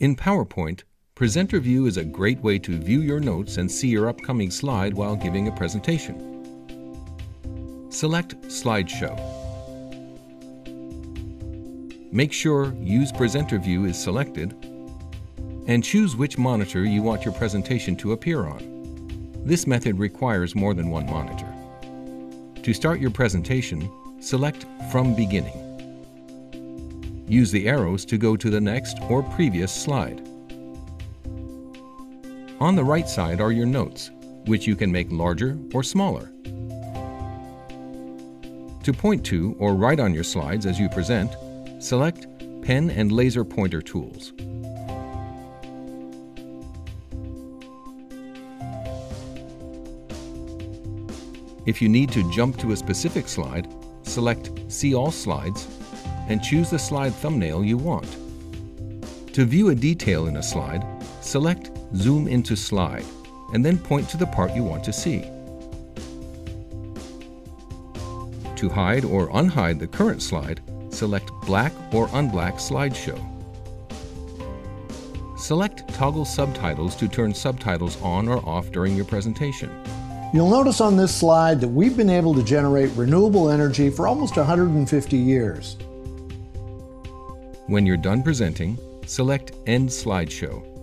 In PowerPoint, Presenter View is a great way to view your notes and see your upcoming slide while giving a presentation. Select Slideshow. Make sure Use Presenter View is selected and choose which monitor you want your presentation to appear on. This method requires more than one monitor. To start your presentation, select From Beginning. Use the arrows to go to the next or previous slide. On the right side are your notes, which you can make larger or smaller. To point to or write on your slides as you present, select Pen and Laser Pointer tools. If you need to jump to a specific slide, select See All Slides and choose the slide thumbnail you want. To view a detail in a slide, select Zoom into Slide and then point to the part you want to see. To hide or unhide the current slide, select Black or Unblack Slideshow. Select Toggle Subtitles to turn subtitles on or off during your presentation. You'll notice on this slide that we've been able to generate renewable energy for almost 150 years. When you're done presenting, select End Slideshow.